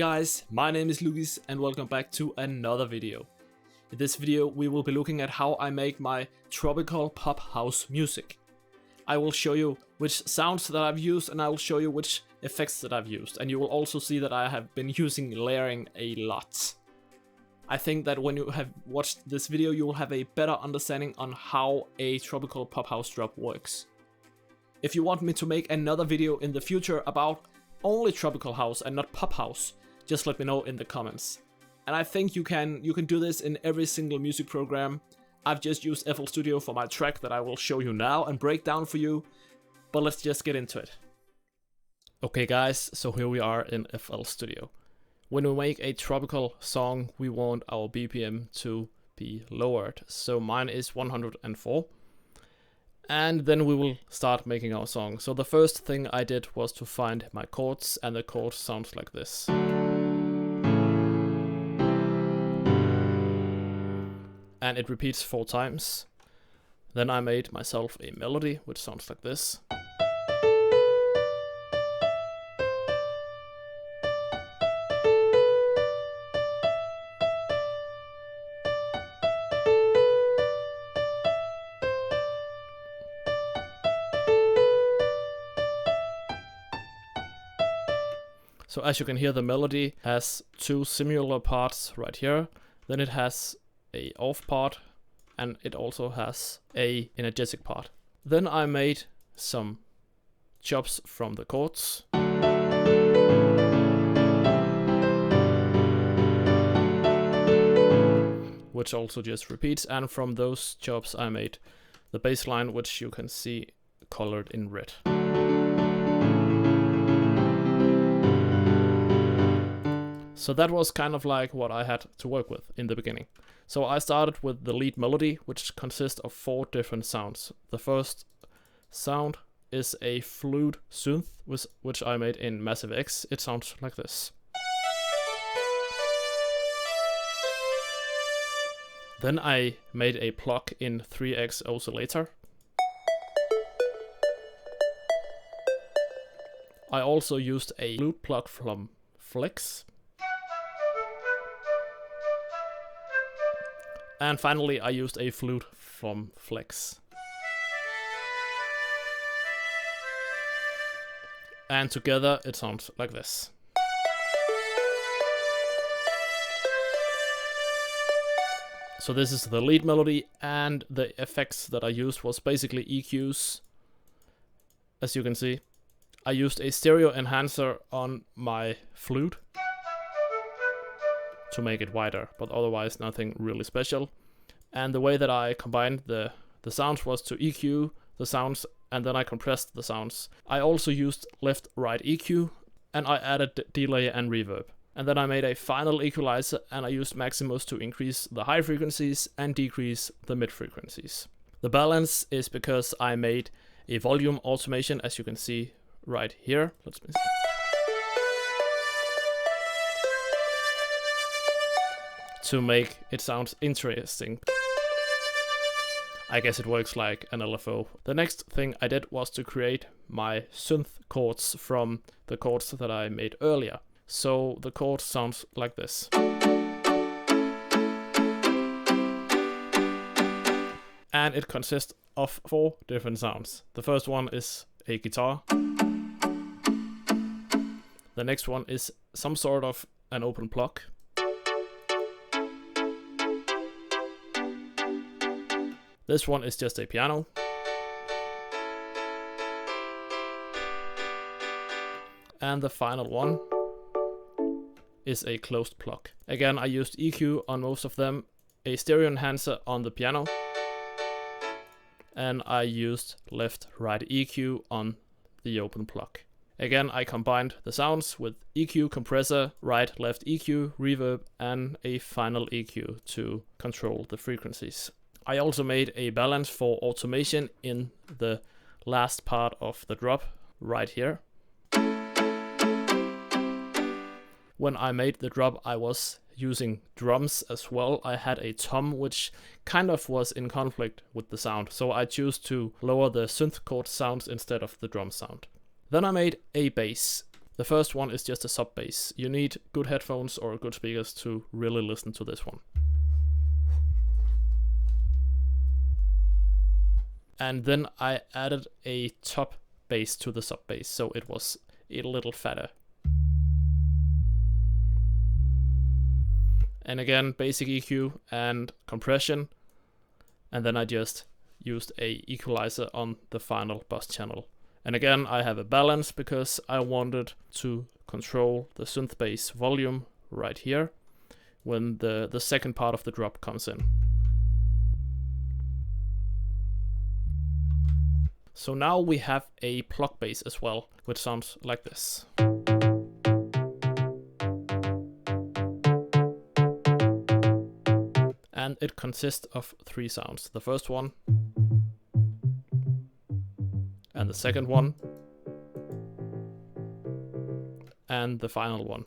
guys, my name is Lucas and welcome back to another video. In this video we will be looking at how I make my tropical pop house music. I will show you which sounds that I've used and I will show you which effects that I've used, and you will also see that I have been using layering a lot. I think that when you have watched this video you will have a better understanding on how a tropical pop house drop works. If you want me to make another video in the future about only tropical house and not pop house, just let me know in the comments. And I think you can do this in every single music program. I've just used FL Studio for my track that I will show you now and break down for you, but let's just get into it. Okay guys, so here we are in FL Studio. When we make a tropical song, we want our BPM to be lowered. So mine is 104. And then we will start making our song. So the first thing I did was to find my chords, and the chord sounds like this. And it repeats 4 times. Then I made myself a melody, which sounds like this. So as you can hear, the melody has 2 similar parts right here. Then it has a off part and it also has a energetic part. Then I made some chops from the chords. Which also just repeats, and from those chops I made the bass line, which you can see colored in red. So that was kind of like what I had to work with in the beginning. So I started with the lead melody, which consists of 4 different sounds. The first sound is a flute synth, which I made in Massive X. It sounds like this. Then I made a plug in 3x oscillator. I also used a flute plug from Flex. And finally I used a flute from Flex. And together it sounds like this. So this is the lead melody, and the effects that I used was basically EQs. As you can see, I used a stereo enhancer on my flute to make it wider, but otherwise nothing really special. And the way that I combined the sounds was to EQ the sounds, and then I compressed the sounds. I also used left-right EQ, and I added delay and reverb. And then I made a final equalizer, and I used Maximus to increase the high frequencies and decrease the mid frequencies. The balance is because I made a volume automation, as you can see right here. Let's see. To make it sound interesting. I guess it works like an LFO. The next thing I did was to create my synth chords from the chords that I made earlier. So the chord sounds like this. And it consists of 4 different sounds. The first one is a guitar. The next one is some sort of an open plug. This one is just a piano. And the final one is a closed plug. Again, I used EQ on most of them, a stereo enhancer on the piano, and I used left-right EQ on the open plug. Again, I combined the sounds with EQ, compressor, right-left EQ, reverb, and a final EQ to control the frequencies. I also made a balance for automation in the last part of the drop, right here. When I made the drop, I was using drums as well. I had a tom, which kind of was in conflict with the sound, so I chose to lower the synth chord sounds instead of the drum sound. Then I made a bass. The first one is just a sub bass. You need good headphones or good speakers to really listen to this one. And then I added a top bass to the sub bass, so it was a little fatter. And again, basic EQ and compression. And then I just used a equalizer on the final bus channel. And again, I have a balance because I wanted to control the synth bass volume right here when the second part of the drop comes in. So now we have a plug bass as well, which sounds like this. And it consists of 3 sounds. The first one, and the second one, and the final one.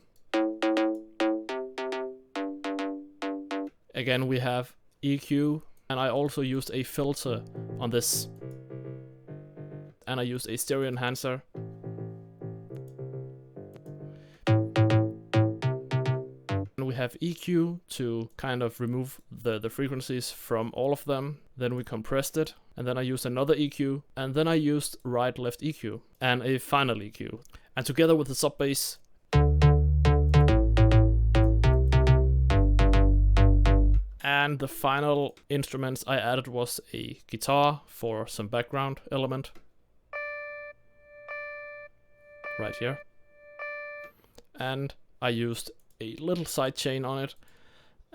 Again, we have EQ, and I also used a filter on this. And I used a stereo enhancer. And we have EQ to kind of remove the frequencies from all of them. Then we compressed it. And then I used another EQ. And then I used right-left EQ and a final EQ. And together with the sub bass, and the final instruments I added was a guitar for some background element. Right here. And I used a little side chain on it.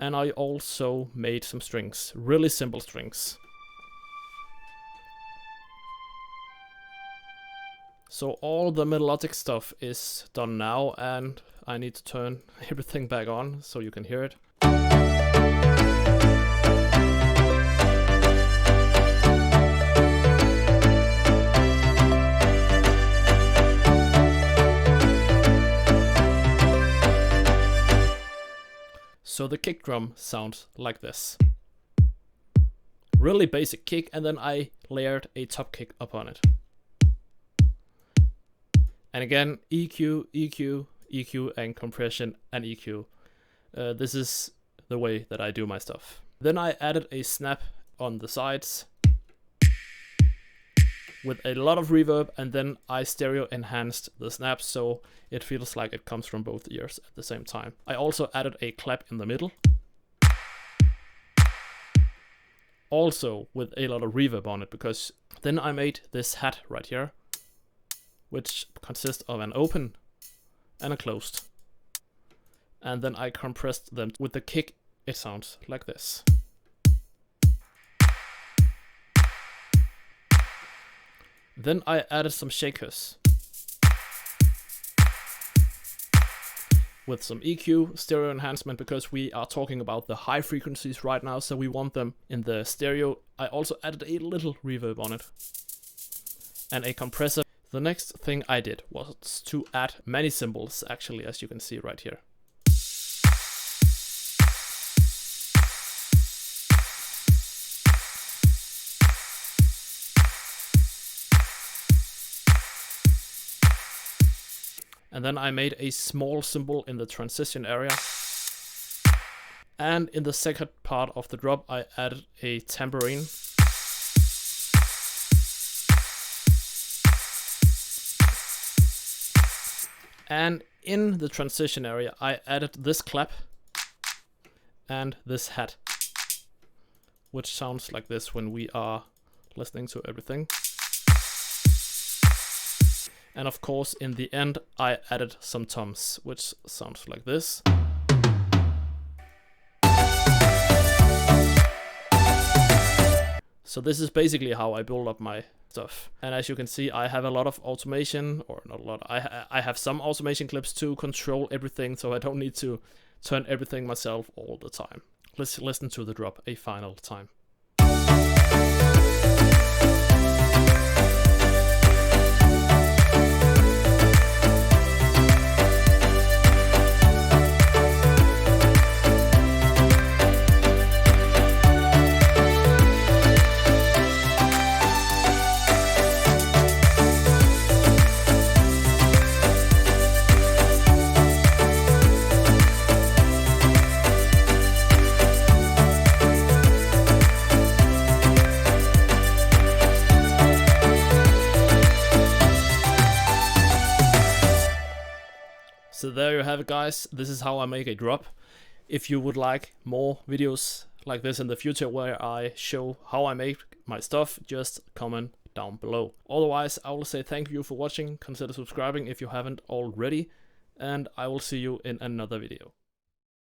And I also made some strings, really simple strings. So all the melodic stuff is done now, and I need to turn everything back on so you can hear it. So the kick drum sounds like this. Really basic kick, and then I layered a top kick upon it. And again, EQ, EQ, EQ, and compression and EQ. This is the way that I do my stuff. Then I added a snap on the sides with a lot of reverb, and then I stereo enhanced the snap so it feels like it comes from both ears at the same time. I also added a clap in the middle, also with a lot of reverb on it, because then I made this hat right here, which consists of an open and a closed. And then I compressed them. With the kick, it sounds like this. Then I added some shakers with some EQ, stereo enhancement, because we are talking about the high frequencies right now, so we want them in the stereo. I also added a little reverb on it and a compressor. The next thing I did was to add many cymbals, actually, as you can see right here. And then I made a small cymbal in the transition area. And in the second part of the drop, I added a tambourine. And in the transition area, I added this clap and this hat, which sounds like this when we are listening to everything. And of course, in the end, I added some toms, which sounds like this. So this is basically how I build up my stuff. And as you can see, I have a lot of automation, or not a lot, I have some automation clips to control everything, so I don't need to turn everything myself all the time. Let's listen to the drop a final time. So there you have it, guys. This is how I make a drop. If you would like more videos like this in the future where I show how I make my stuff, just comment down below. Otherwise, I will say thank you for watching. Consider subscribing if you haven't already, and I will see you in another video.